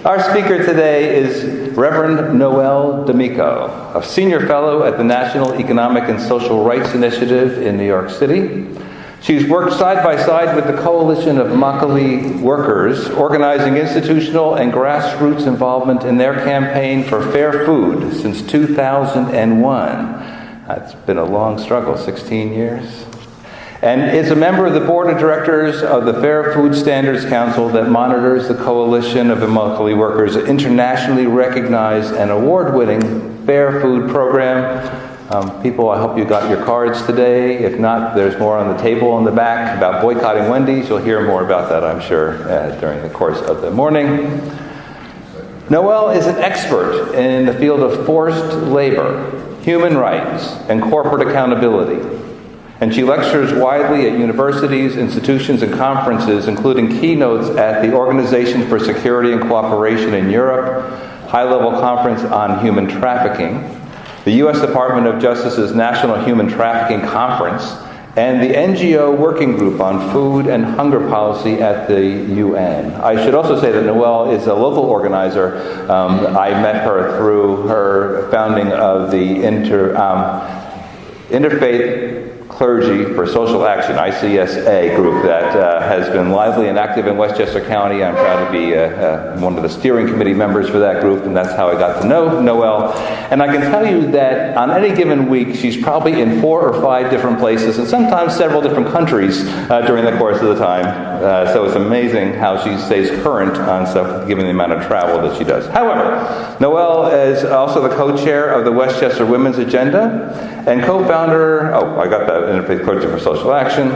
Our speaker today is Reverend Noelle Damico, a senior fellow at the National Economic and Social Rights Initiative in New York City. She's worked side by side with the Coalition of Immokalee Workers, organizing institutional and grassroots involvement in their campaign for fair food since 2001. It's been a long struggle, 16 years. And is a member of the board of directors of the Fair Food Standards Council that monitors the Coalition of Immokalee Workers' internationally recognized and award-winning fair food program. People, I hope you got your cards today. If not, there's more on the table in the back about boycotting Wendy's. You'll hear more about that, I'm sure, during the course of the morning. Noelle is an expert in the field of forced labor, human rights, and corporate accountability. And she lectures widely at universities, institutions, and conferences, including keynotes at the Organization for Security and Cooperation in Europe, high-level conference on human trafficking, the U.S. Department of Justice's National Human Trafficking Conference, and the NGO Working Group on Food and Hunger Policy at the UN. I should also say that Noelle is a local organizer. I met her through her founding of the Interfaith Clergy for Social Action, ICSA group that has been lively and active in Westchester County. I'm proud to be one of the steering committee members for that group, and that's how I got to know Noelle. And I can tell you that on any given week, she's probably in 4 or 5 different places, and sometimes several different countries during the course of the time. So it's amazing how she stays current on stuff, given the amount of travel that she does. However, Noelle is also the co-chair of the Westchester Women's Agenda, and co-founder, I got that, Interfaith Clergy for Social Action,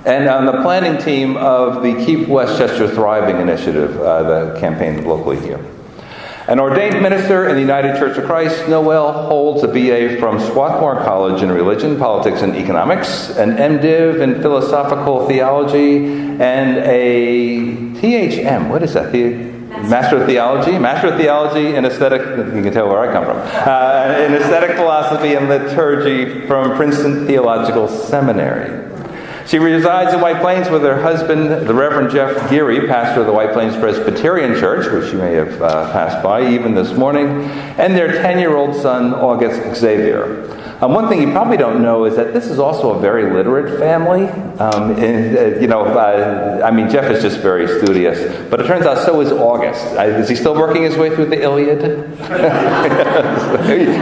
and on the planning team of the Keep Westchester Thriving initiative, the campaign locally here. An ordained minister in the United Church of Christ, Noelle holds a BA from Swarthmore College in Religion, Politics, and Economics, an MDiv in Philosophical Theology, and a THM, what is that? Master of Theology in Aesthetic, you can tell where I come from, in Aesthetic Philosophy and Liturgy from Princeton Theological Seminary. She resides in White Plains with her husband, the Reverend Jeff Geary, pastor of the White Plains Presbyterian Church, which you may have passed by even this morning, and their 10-year-old son, August Xavier. One thing you probably don't know is that this is also a very literate family. Jeff is just very studious, but it turns out so is August. Is he still working his way through the Iliad?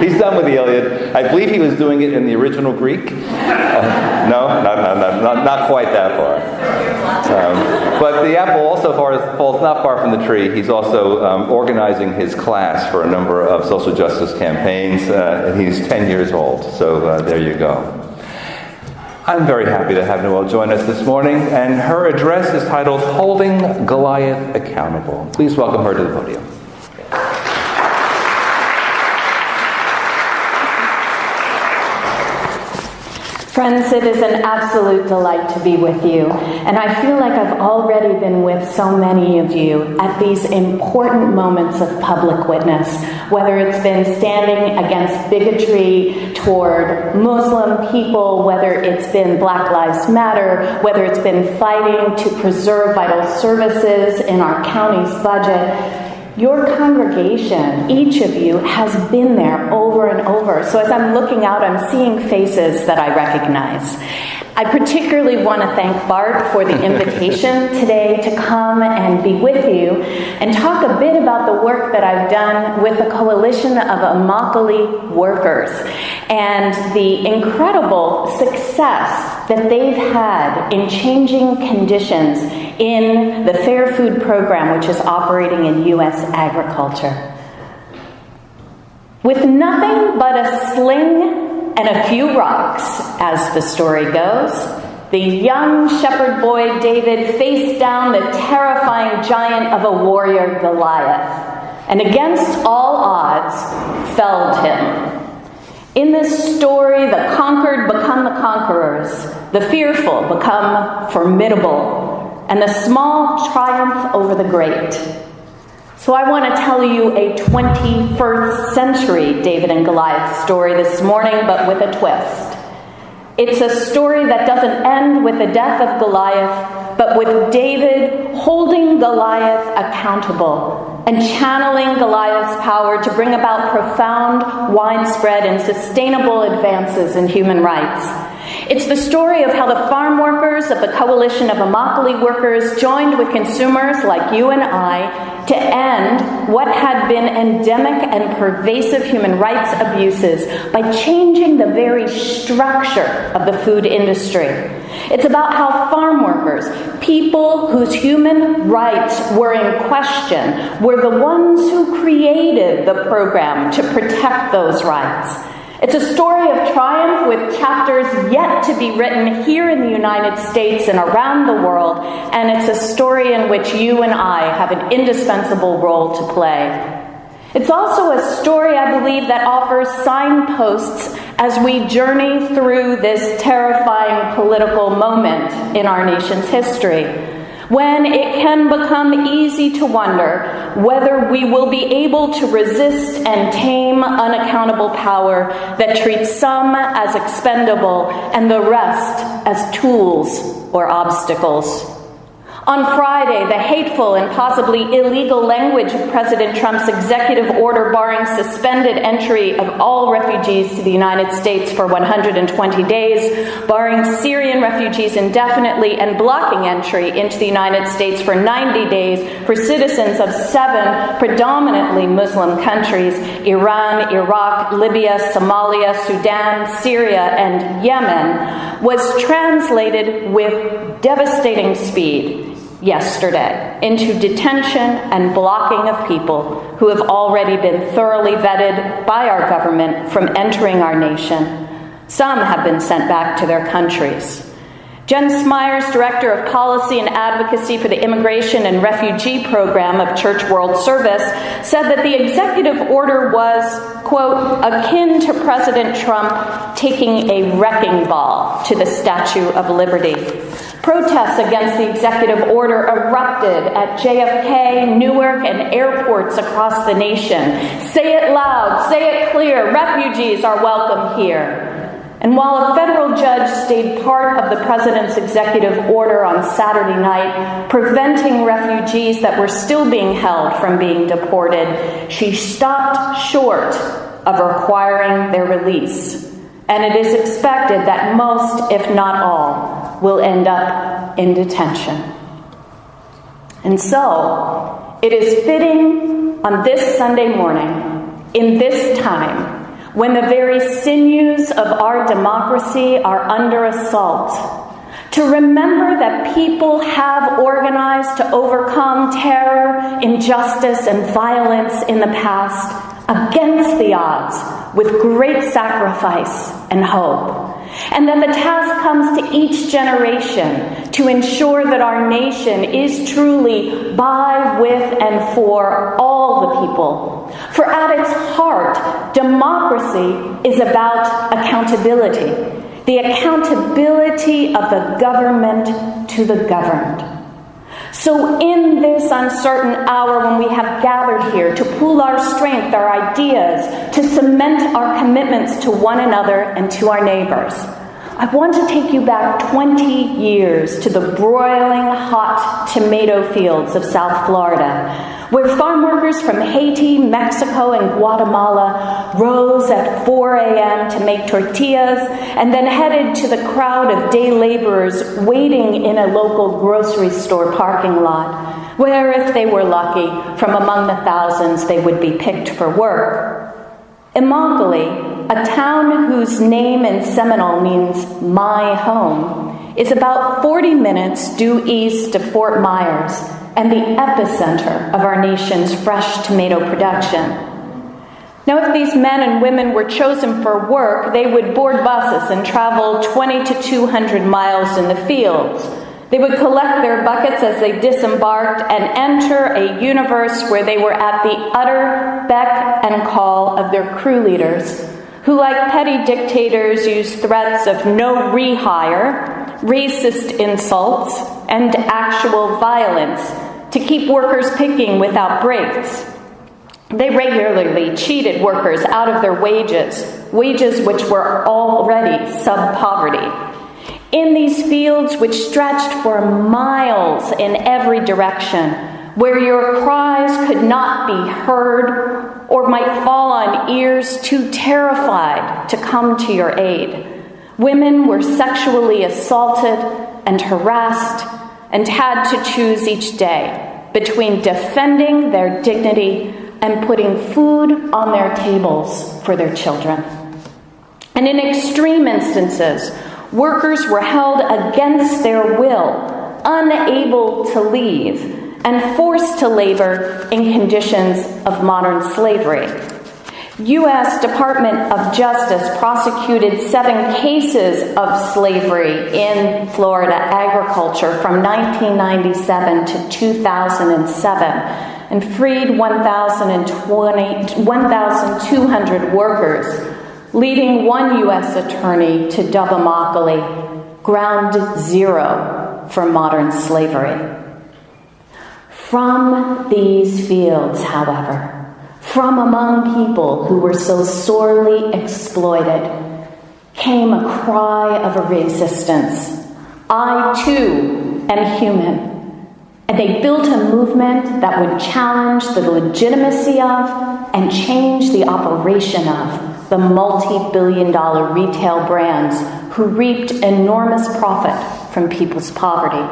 He's done with the Iliad. I believe he was doing it in the original Greek. No, not quite that far. But the apple also falls not far from the tree. He's also organizing his class for a number of social justice campaigns. And he's 10 years old. So there you go. I'm very happy to have Noelle join us this morning, and her address is titled Holding Goliath Accountable. Please welcome her to the podium. Friends, it is an absolute delight to be with you, and I feel like I've already been with so many of you at these important moments of public witness, whether it's been standing against bigotry toward Muslim people, whether it's been Black Lives Matter, whether it's been fighting to preserve vital services in our county's budget. Your congregation, each of you, has been there over and over. So as I'm looking out, I'm seeing faces that I recognize. I particularly want to thank Bart for the invitation today to come and be with you and talk a bit about the work that I've done with the Coalition of Immokalee Workers and the incredible success that they've had in changing conditions in the Fair Food Program, which is operating in U.S. agriculture. With nothing but a sling and a few rocks, as the story goes, the young shepherd boy David faced down the terrifying giant of a warrior Goliath, and against all odds, felled him. In this story, the conquered become the conquerors, the fearful become formidable, and the small triumph over the great. So I want to tell you a 21st century David and Goliath story this morning, but with a twist. It's a story that doesn't end with the death of Goliath, but with David holding Goliath accountable and channeling Goliath's power to bring about profound, widespread, and sustainable advances in human rights. It's the story of how the farm workers of the Coalition of Immokalee Workers joined with consumers like you and I to end what had been endemic and pervasive human rights abuses by changing the very structure of the food industry. It's about how farm workers, people whose human rights were in question, were the ones who created the program to protect those rights. It's a story of triumph with chapters yet to be written here in the United States and around the world, and it's a story in which you and I have an indispensable role to play. It's also a story, I believe, that offers signposts as we journey through this terrifying political moment in our nation's history, when it can become easy to wonder whether we will be able to resist and tame unaccountable power that treats some as expendable and the rest as tools or obstacles. On Friday, the hateful and possibly illegal language of President Trump's executive order barring suspended entry of all refugees to the United States for 120 days, barring Syrian refugees indefinitely, and blocking entry into the United States for 90 days for citizens of 7 predominantly Muslim countries, Iran, Iraq, Libya, Somalia, Sudan, Syria, and Yemen, was translated with devastating speed yesterday into detention and blocking of people who have already been thoroughly vetted by our government from entering our nation. Some have been sent back to their countries. Jen Smyers, Director of Policy and Advocacy for the Immigration and Refugee Program of Church World Service, said that the executive order was, quote, akin to President Trump taking a wrecking ball to the Statue of Liberty. Protests against the executive order erupted at JFK, Newark, and airports across the nation. Say it loud, say it clear, refugees are welcome here. And while a federal judge stayed part of the president's executive order on Saturday night, preventing refugees that were still being held from being deported, she stopped short of requiring their release. And it is expected that most, if not all, will end up in detention. And so, it is fitting on this Sunday morning, in this time, when the very sinews of our democracy are under assault, to remember that people have organized to overcome terror, injustice, and violence in the past against the odds with great sacrifice and hope. And that the task comes to each generation to ensure that our nation is truly by, with, and for all the people. For at its heart, democracy is about accountability. The accountability of the government to the governed. So in this uncertain hour when we have gathered here to pool our strength, our ideas, to cement our commitments to one another and to our neighbors, I want to take you back 20 years to the broiling hot tomato fields of South Florida, where farm workers from Haiti, Mexico, and Guatemala rose at 4 a.m. to make tortillas and then headed to the crowd of day laborers waiting in a local grocery store parking lot, where, if they were lucky, from among the thousands they would be picked for work. Immokalee, a town whose name in Seminole means my home, is about 40 minutes due east of Fort Myers and the epicenter of our nation's fresh tomato production. Now, if these men and women were chosen for work, they would board buses and travel 20 to 200 miles in the fields. They would collect their buckets as they disembarked and enter a universe where they were at the utter beck and call of their crew leaders, who, like petty dictators, used threats of no rehire, racist insults, and actual violence to keep workers picking without breaks. They regularly cheated workers out of their wages which were already sub-poverty. In these fields, which stretched for miles in every direction, where your cries could not be heard or might fall on ears too terrified to come to your aid. Women were sexually assaulted and harassed and had to choose each day between defending their dignity and putting food on their tables for their children. And in extreme instances, workers were held against their will, unable to leave, and forced to labor in conditions of modern slavery. U.S. Department of Justice prosecuted 7 cases of slavery in Florida agriculture from 1997 to 2007 and freed 1,200 workers, leading one U.S. attorney to dub Immokalee ground zero for modern slavery. From these fields, however, from among people who were so sorely exploited, came a cry of a resistance. I, too, am human. And they built a movement that would challenge the legitimacy of and change the operation of the multi-billion-dollar retail brands who reaped enormous profit from people's poverty.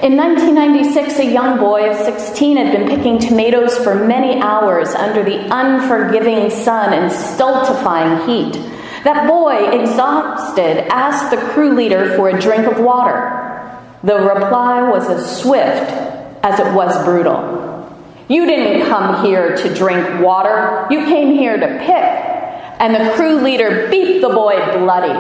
In 1996, a young boy of 16 had been picking tomatoes for many hours under the unforgiving sun and stultifying heat. That boy, exhausted, asked the crew leader for a drink of water. The reply was as swift as it was brutal. You didn't come here to drink water. You came here to pick. And the crew leader beat the boy bloody.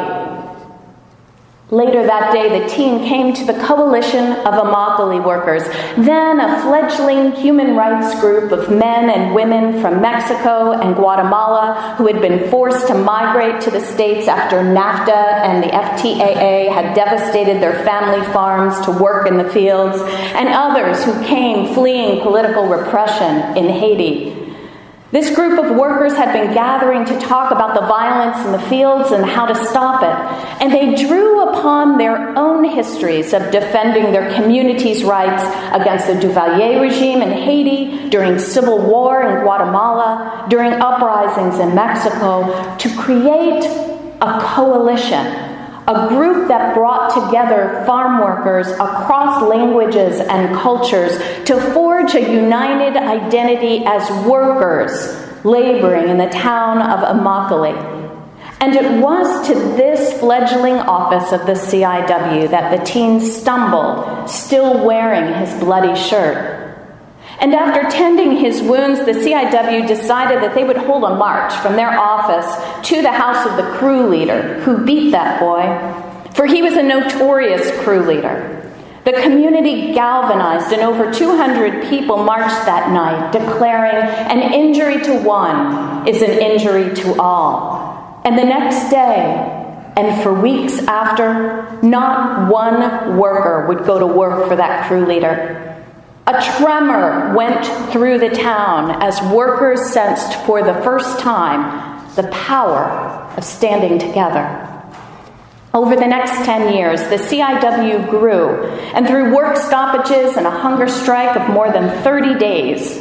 Later that day, the team came to the Coalition of Immokalee Workers, then a fledgling human rights group of men and women from Mexico and Guatemala who had been forced to migrate to the States after NAFTA and the FTAA had devastated their family farms to work in the fields, and others who came fleeing political repression in Haiti. This group of workers had been gathering to talk about the violence in the fields and how to stop it, and they drew upon their own histories of defending their community's rights against the Duvalier regime in Haiti, during civil war in Guatemala, during uprisings in Mexico, to create a coalition, a group that brought together farm workers across languages and cultures to forge a united identity as workers laboring in the town of Immokalee. And it was to this fledgling office of the CIW that the teen stumbled, still wearing his bloody shirt. And after tending his wounds, the CIW decided that they would hold a march from their office to the house of the crew leader who beat that boy, for he was a notorious crew leader. The community galvanized, and over 200 people marched that night, declaring an injury to one is an injury to all. And the next day, and for weeks after, not one worker would go to work for that crew leader. A tremor went through the town as workers sensed for the first time the power of standing together. Over the next 10 years, the CIW grew, and through work stoppages and a hunger strike of more than 30 days,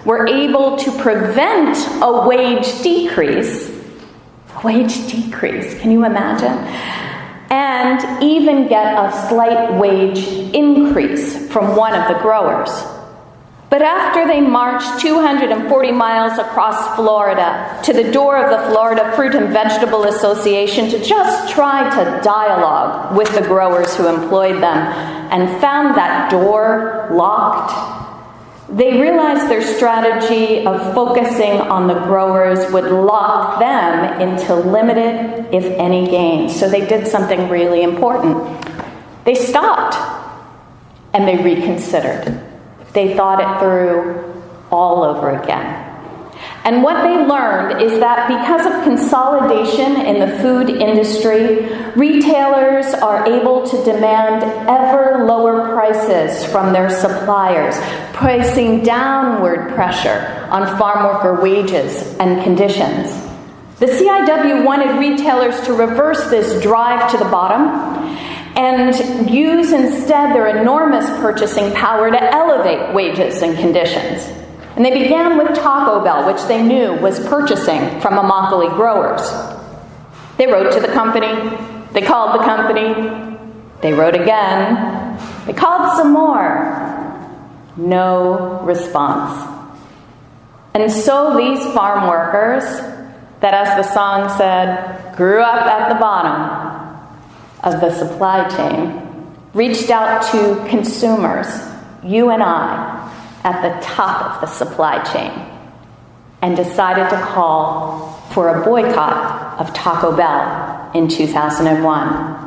were able to prevent a wage decrease. A wage decrease, can you imagine? And even get a slight wage increase from one of the growers. But after they marched 240 miles across Florida to the door of the Florida Fruit and Vegetable Association to just try to dialogue with the growers who employed them, and found that door locked, they realized their strategy of focusing on the growers would lock them into limited, if any, gains. So they did something really important. They stopped and they reconsidered. They thought it through all over again. And what they learned is that because of consolidation in the food industry, retailers are able to demand ever lower prices from their suppliers, placing downward pressure on farm worker wages and conditions. The CIW wanted retailers to reverse this drive to the bottom and use instead their enormous purchasing power to elevate wages and conditions. And they began with Taco Bell, which they knew was purchasing from Immokalee growers. They wrote to the company, they called the company, they wrote again, they called some more. No response. And so these farm workers, that as the song said, grew up at the bottom of the supply chain, reached out to consumers, you and I, at the top of the supply chain, and decided to call for a boycott of Taco Bell in 2001.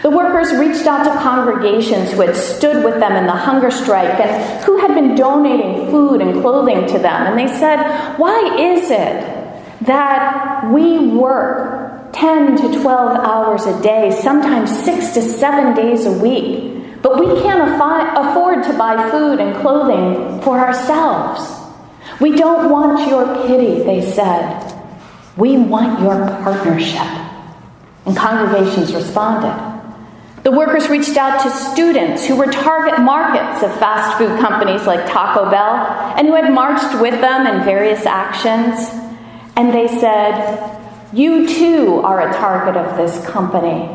The workers reached out to congregations who had stood with them in the hunger strike and who had been donating food and clothing to them. And they said, why is it that we work 10 to 12 hours a day, sometimes 6 to 7 days a week, but we can't afford to buy food and clothing for ourselves? We don't want your pity, they said. We want your partnership. And congregations responded. The workers reached out to students who were target markets of fast food companies like Taco Bell and who had marched with them in various actions. And they said, you too are a target of this company.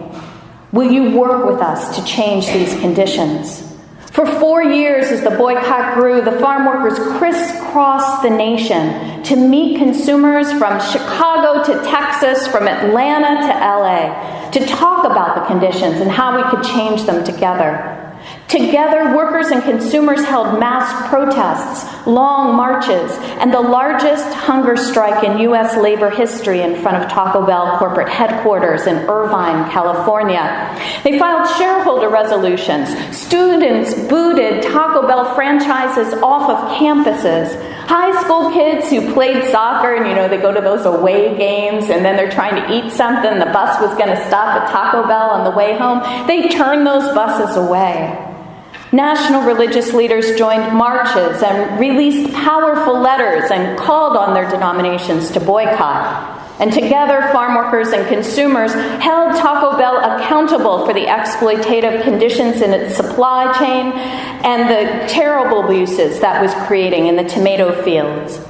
Will you work with us to change these conditions? For 4 years, as the boycott grew, the farm workers crisscrossed the nation to meet consumers from Chicago to Texas, from Atlanta to LA, to talk about the conditions and how we could change them together. Together, workers and consumers held mass protests, long marches, and the largest hunger strike in U.S. labor history in front of Taco Bell corporate headquarters in Irvine, California. They filed shareholder resolutions. Students booted Taco Bell franchises off of campuses. High school kids who played soccer, and they go to those away games, and then they're trying to eat something. The bus was going to stop at Taco Bell on the way home. They turned those buses away. National religious leaders joined marches and released powerful letters and called on their denominations to boycott. And together, farm workers and consumers held Taco Bell accountable for the exploitative conditions in its supply chain and the terrible abuses that was creating in the tomato fields.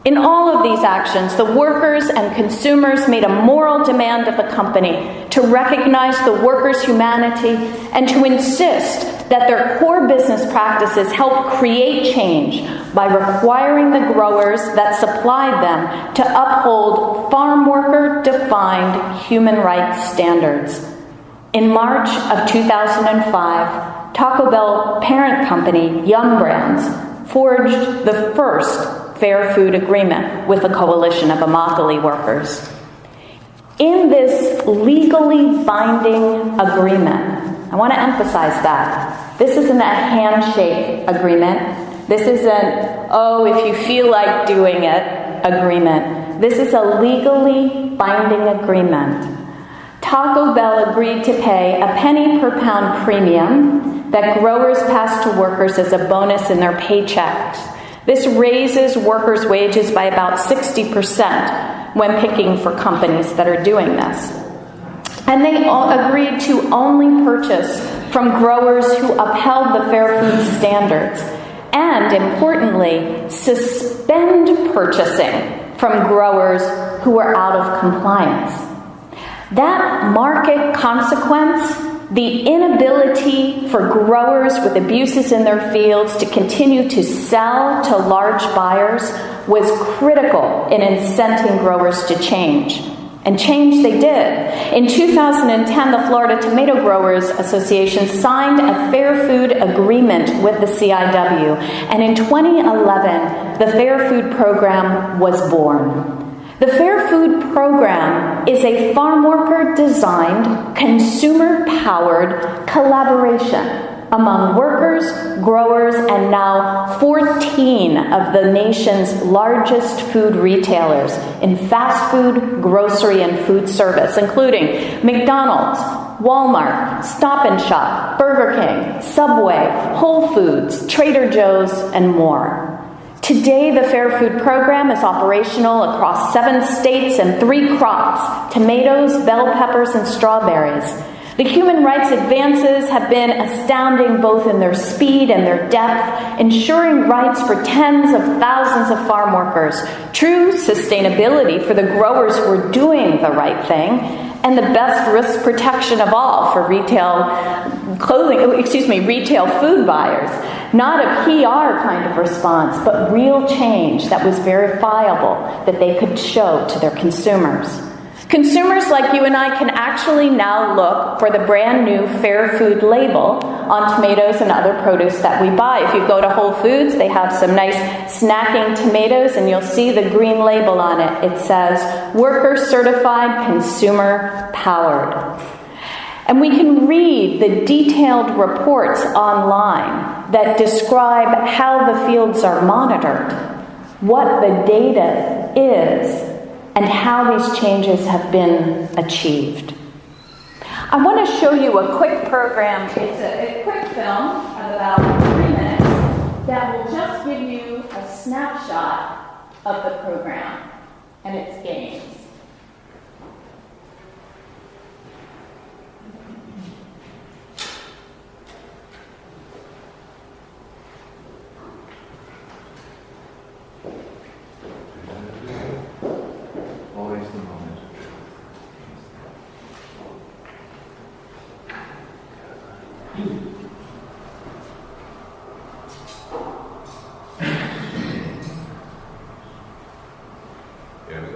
In all of these actions, the workers and consumers made a moral demand of the company to recognize the workers' humanity and to insist that their core business practices help create change by requiring the growers that supplied them to uphold farm worker-defined human rights standards. In March of 2005, Taco Bell parent company Yum Brands forged the first Fair Food Agreement with a coalition of Immokalee workers. In this legally binding agreement, I want to emphasize that this isn't a handshake agreement. This isn't, oh, if you feel like doing it agreement. This is a legally binding agreement. Taco Bell agreed to pay a penny per pound premium that growers pass to workers as a bonus in their paychecks. This raises workers' wages by about 60% when picking for companies that are doing this. And they agreed to only purchase from growers who upheld the fair food standards and, importantly, suspend purchasing from growers who were out of compliance. That market consequence, the inability for growers with abuses in their fields to continue to sell to large buyers, was critical in incenting growers to change. And change they did. In 2010, the Florida Tomato Growers Association signed a Fair Food Agreement with the CIW. And in 2011, the Fair Food Program was born. The Fair Food Program is a farm worker-designed, consumer-powered collaboration among workers, growers, and now 14 of the nation's largest food retailers in fast food, grocery, and food service, including McDonald's, Walmart, Stop and Shop, Burger King, Subway, Whole Foods, Trader Joe's, and more. Today, the Fair Food Program is operational across 7 states and 3 crops: tomatoes, bell peppers, and strawberries. The human rights advances have been astounding both in their speed and their depth, ensuring rights for tens of thousands of farm workers, true sustainability for the growers who are doing the right thing, and the best risk protection of all for retail food buyers. Not a PR kind of response, but real change that was verifiable that they could show to their consumers. Consumers like you and I can actually now look for the brand new Fair Food label on tomatoes and other produce that we buy. If you go to Whole Foods, they have some nice snacking tomatoes, and you'll see the green label on it. It says, Worker Certified, Consumer Powered. And we can read the detailed reports online that describe how the fields are monitored, what the data is, and how these changes have been achieved. I want to show you a quick program. It's a quick film of about 3 minutes that will just give you a snapshot of the program and its gains. Always the moment. There we go.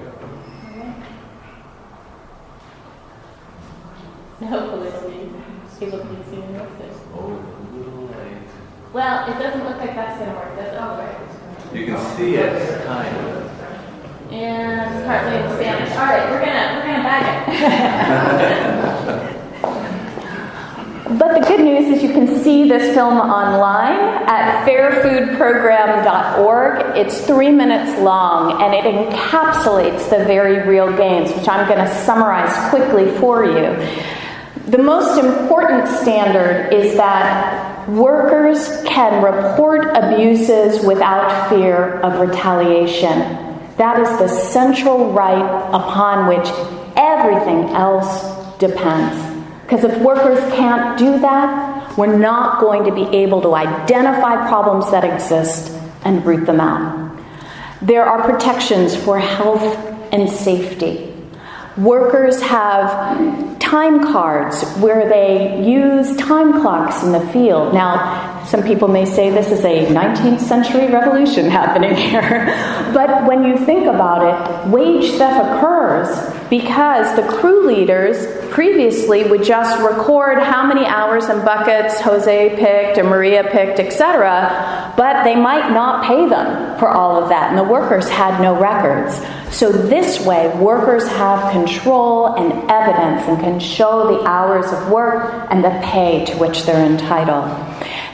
Hopefully people can see me with this. Oh, a little late. Well, it doesn't look like that's going to work, does it? Oh, right. You can see it, kind of. And it's partly in Spanish. All right, we're gonna bag it. But the good news is you can see this film online at fairfoodprogram.org. It's 3 minutes long, and it encapsulates the very real gains, which I'm going to summarize quickly for you. The most important standard is that workers can report abuses without fear of retaliation. That is the central right upon which everything else depends. Because if workers can't do that, we're not going to be able to identify problems that exist and root them out. There are protections for health and safety. Workers have time cards where they use time clocks in the field. Now, some people may say this is a 19th century revolution happening here. But when you think about it, wage theft occurs because the crew leaders previously would just record how many hours and buckets Jose picked and Maria picked, etc., but they might not pay them for all of that, and the workers had no records. So this way, workers have control and evidence and can show the hours of work and the pay to which they're entitled.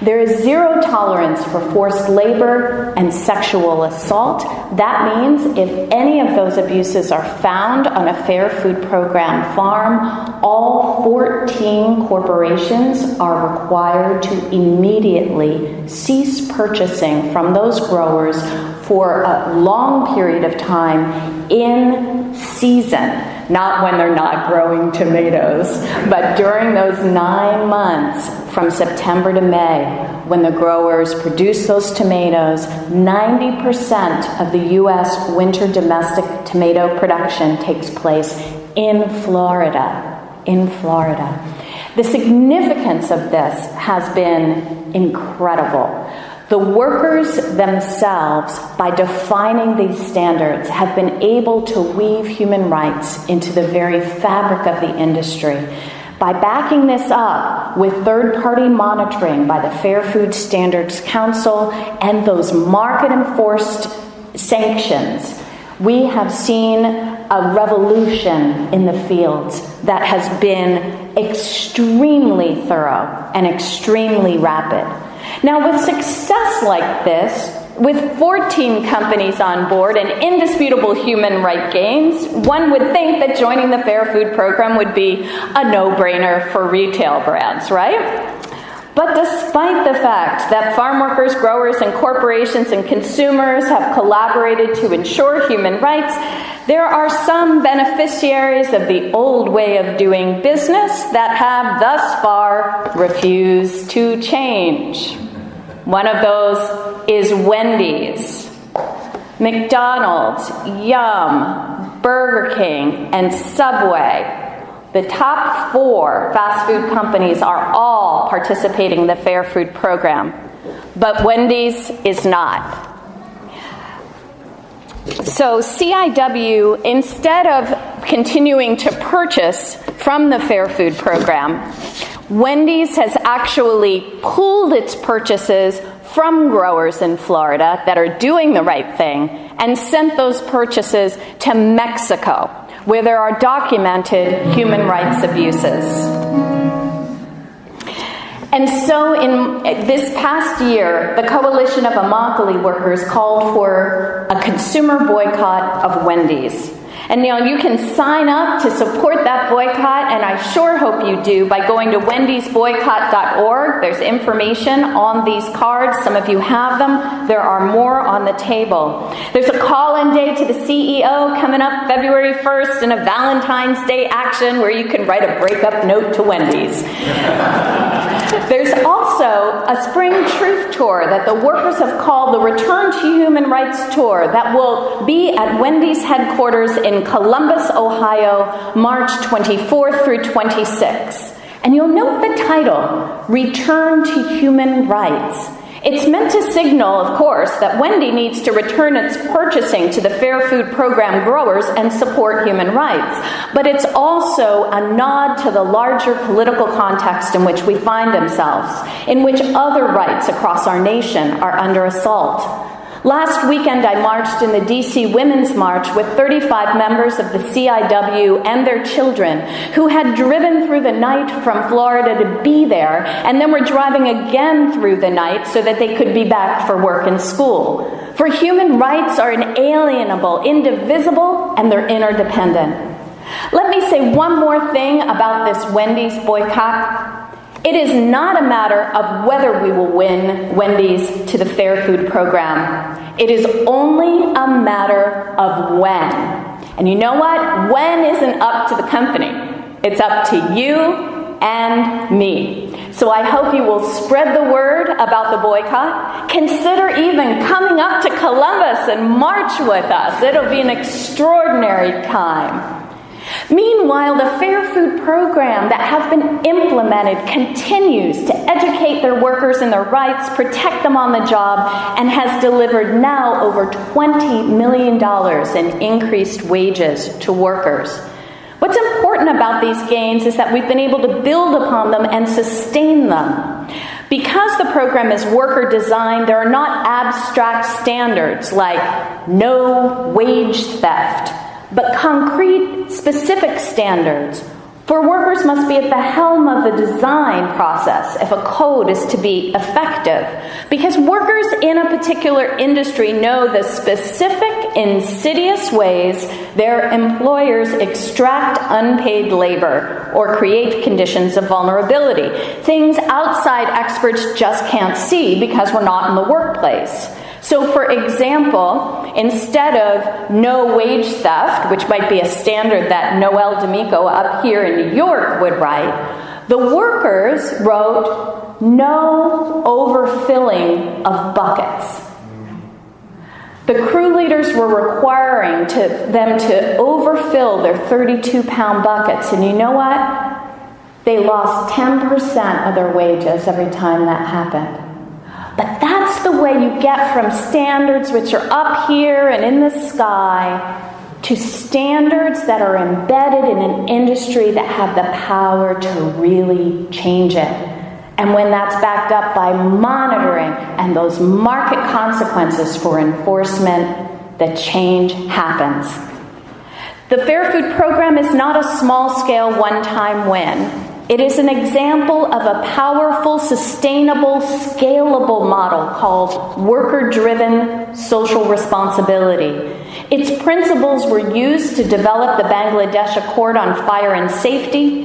There is zero tolerance for forced labor and sexual assault. That means if any of those abuses are found on a Fair Food Program farm, all 14 corporations are required to immediately cease purchasing from those growers for a long period of time in season. Not when they're not growing tomatoes, but during those 9 months from September to May, when the growers produce those tomatoes. 90% of the U.S. winter domestic tomato production takes place in Florida. The significance of this has been incredible. The workers themselves, by defining these standards, have been able to weave human rights into the very fabric of the industry. By backing this up with third-party monitoring by the Fair Food Standards Council and those market-enforced sanctions, we have seen a revolution in the fields that has been extremely thorough and extremely rapid. Now, with success like this, with 14 companies on board and indisputable human right gains, one would think that joining the Fair Food Program would be a no-brainer for retail brands, right? But despite the fact that farm workers, growers, and corporations and consumers have collaborated to ensure human rights, there are some beneficiaries of the old way of doing business that have thus far refused to change. One of those is Wendy's. McDonald's, Yum, Burger King, and Subway. The top 4 fast food companies are all participating in the Fair Food Program, but Wendy's is not. So CIW, instead of continuing to purchase from the Fair Food Program, Wendy's has actually pulled its purchases from growers in Florida that are doing the right thing and sent those purchases to Mexico, where there are documented human rights abuses. And so in this past year, the Coalition of Immokalee Workers called for a consumer boycott of Wendy's. And you can sign up to support that boycott, and I sure hope you do, by going to wendysboycott.org. There's information on these cards. Some of you have them. There are more on the table. There's a call-in day to the CEO coming up February 1st, and a Valentine's Day action where you can write a breakup note to Wendy's. There's also a spring truth tour that the workers have called the Return to Human Rights Tour that will be at Wendy's headquarters in Columbus, Ohio, March 24th through 26th. And you'll note the title, Return to Human Rights. It's meant to signal, of course, that Wendy needs to return its purchasing to the Fair Food Program growers and support human rights. But it's also a nod to the larger political context in which we find themselves, in which other rights across our nation are under assault. Last weekend, I marched in the D.C. Women's March with 35 members of the CIW and their children who had driven through the night from Florida to be there, and then were driving again through the night so that they could be back for work and school. For human rights are inalienable, indivisible, and they're interdependent. Let me say one more thing about this Wendy's boycott. It is not a matter of whether we will win Wendy's to the Fair Food Program. It is only a matter of when. And you know what? When isn't up to the company. It's up to you and me. So I hope you will spread the word about the boycott. Consider even coming up to Columbus and march with us. It'll be an extraordinary time. Meanwhile, the Fair Food Program that has been implemented continues to educate their workers in their rights, protect them on the job, and has delivered now over $20 million in increased wages to workers. What's important about these gains is that we've been able to build upon them and sustain them. Because the program is worker designed, there are not abstract standards like no wage theft, but concrete, specific standards. For workers must be at the helm of the design process if a code is to be effective. Because workers in a particular industry know the specific, insidious ways their employers extract unpaid labor or create conditions of vulnerability. Things outside experts just can't see because we're not in the workplace. So, for example, instead of no wage theft, which might be a standard that Noelle Damico up here in New York would write, the workers wrote no overfilling of buckets. The crew leaders were requiring them to overfill their 32-pound buckets, and you know what? They lost 10% of their wages every time that happened. But that's the way you get from standards which are up here and in the sky to standards that are embedded in an industry that have the power to really change it. And when that's backed up by monitoring and those market consequences for enforcement, the change happens. The Fair Food Program is not a small-scale, one-time win. It is an example of a powerful, sustainable, scalable model called worker-driven social responsibility. Its principles were used to develop the Bangladesh Accord on Fire and Safety,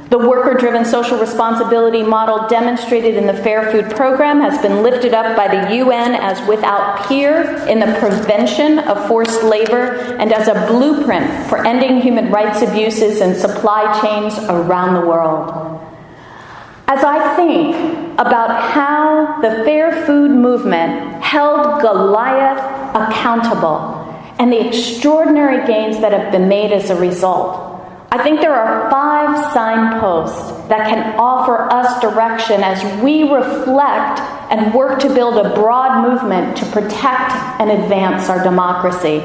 The worker-driven social responsibility model demonstrated in the Fair Food Program has been lifted up by the UN as without peer in the prevention of forced labor and as a blueprint for ending human rights abuses in supply chains around the world. As I think about how the Fair Food movement held Goliath accountable and the extraordinary gains that have been made as a result, I think there are 5 signposts that can offer us direction as we reflect and work to build a broad movement to protect and advance our democracy.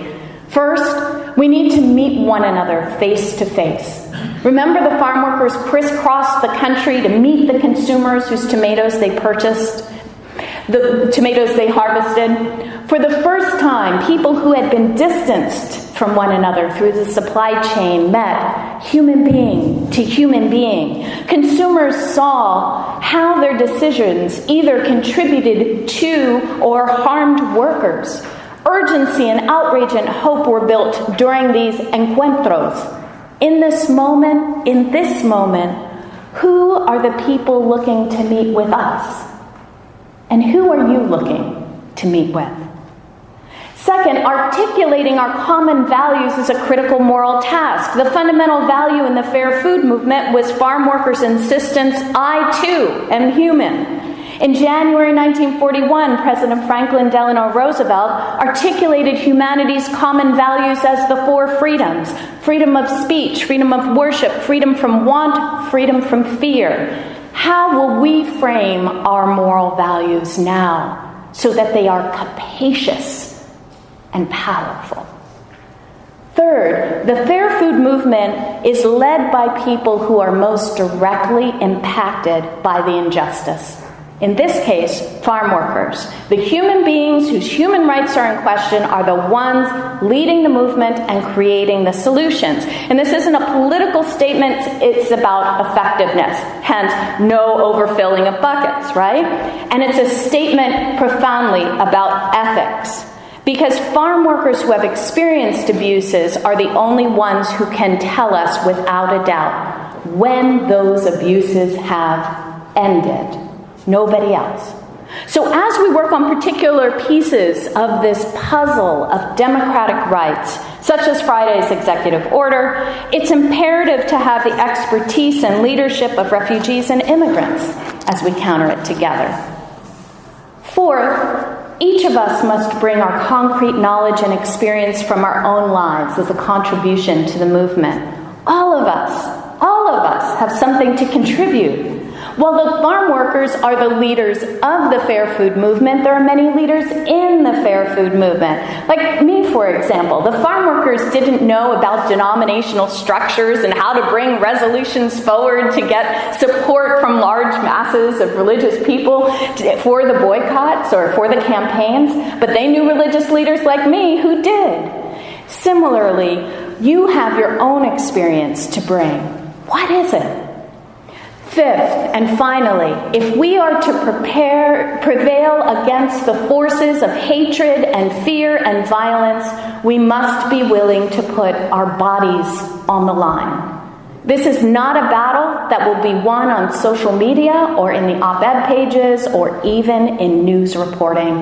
First, we need to meet one another face to face. Remember the farm workers crisscrossed the country to meet the consumers whose tomatoes they purchased, the tomatoes they harvested. For the first time, people who had been distanced from one another through the supply chain met human being to human being. Consumers saw how their decisions either contributed to or harmed workers. Urgency and outrage and hope were built during these encuentros. In this moment, who are the people looking to meet with us? And who are you looking to meet with? Second, articulating our common values is a critical moral task. The fundamental value in the Fair Food movement was farm workers' insistence, I too am human. In January 1941, President Franklin Delano Roosevelt articulated humanity's common values as the 4 freedoms: freedom of speech, freedom of worship, freedom from want, freedom from fear. How will we frame our moral values now so that they are capacious and powerful? Third, the Fair Food movement is led by people who are most directly impacted by the injustice. In this case, farm workers. The human beings whose human rights are in question are the ones leading the movement and creating the solutions. And this isn't a political statement, it's about effectiveness. Hence, no overfilling of buckets, right? And it's a statement profoundly about ethics. Because farm workers who have experienced abuses are the only ones who can tell us without a doubt when those abuses have ended. Nobody else. So as we work on particular pieces of this puzzle of democratic rights, such as Friday's executive order, it's imperative to have the expertise and leadership of refugees and immigrants as we counter it together. Fourth, each of us must bring our concrete knowledge and experience from our own lives as a contribution to the movement. All of us have something to contribute. While the farm workers are the leaders of the Fair Food movement, there are many leaders in the Fair Food movement. Like me, for example. The farm workers didn't know about denominational structures and how to bring resolutions forward to get support from large masses of religious people for the boycotts or for the campaigns, but they knew religious leaders like me who did. Similarly, you have your own experience to bring. What is it? Fifth, and finally, if we are to prevail against the forces of hatred and fear and violence, we must be willing to put our bodies on the line. This is not a battle that will be won on social media or in the op-ed pages or even in news reporting.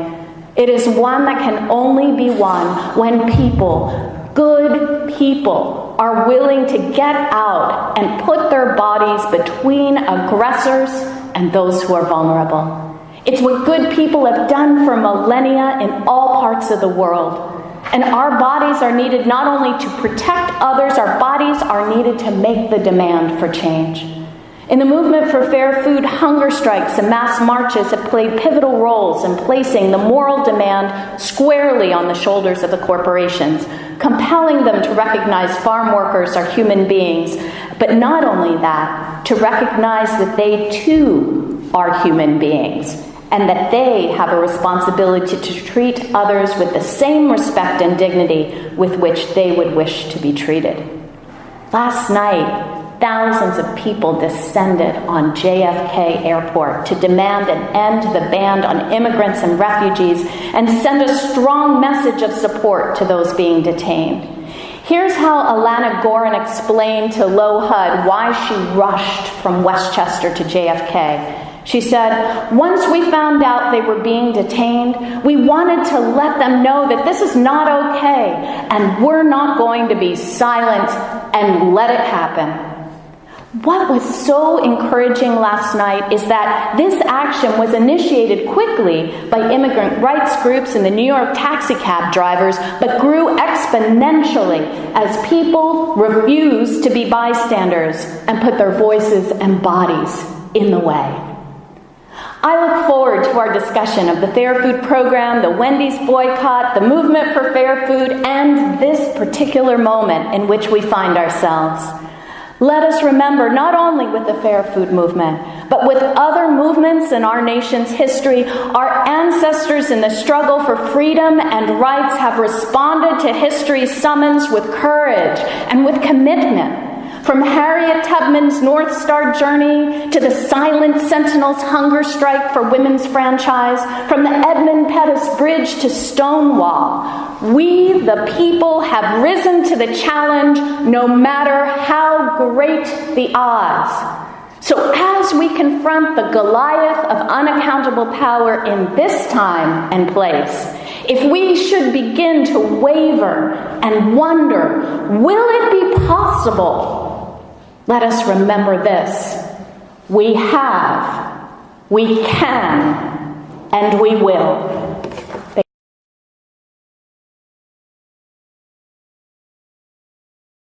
It is one that can only be won when people, good people, are willing to get out and put their bodies between aggressors and those who are vulnerable. It's what good people have done for millennia in all parts of the world. And our bodies are needed not only to protect others, our bodies are needed to make the demand for change. In the movement for fair food, hunger strikes and mass marches have played pivotal roles in placing the moral demand squarely on the shoulders of the corporations, compelling them to recognize farm workers are human beings, but not only that, to recognize that they too are human beings, and that they have a responsibility to treat others with the same respect and dignity with which they would wish to be treated. Last night, thousands of people descended on JFK Airport to demand an end to the ban on immigrants and refugees and send a strong message of support to those being detained. Here's how Alana Gorin explained to Low HUD why she rushed from Westchester to JFK. She said, "Once we found out they were being detained, we wanted to let them know that this is not okay, and we're not going to be silent and let it happen." What was so encouraging last night is that this action was initiated quickly by immigrant rights groups and the New York taxi cab drivers, but grew exponentially as people refused to be bystanders and put their voices and bodies in the way. I look forward to our discussion of the Fair Food Program, the Wendy's boycott, the movement for fair food, and this particular moment in which we find ourselves. Let us remember, not only with the Fair Food Movement, but with other movements in our nation's history, our ancestors in the struggle for freedom and rights have responded to history's summons with courage and with commitment. From Harriet Tubman's North Star journey to the Silent Sentinels hunger strike for women's franchise, from the Edmund Pettus Bridge to Stonewall, we, the people, have risen to the challenge no matter how great the odds. So as we confront the Goliath of unaccountable power in this time and place, if we should begin to waver and wonder, will it be possible? Let us remember this: we have, we can, and we will.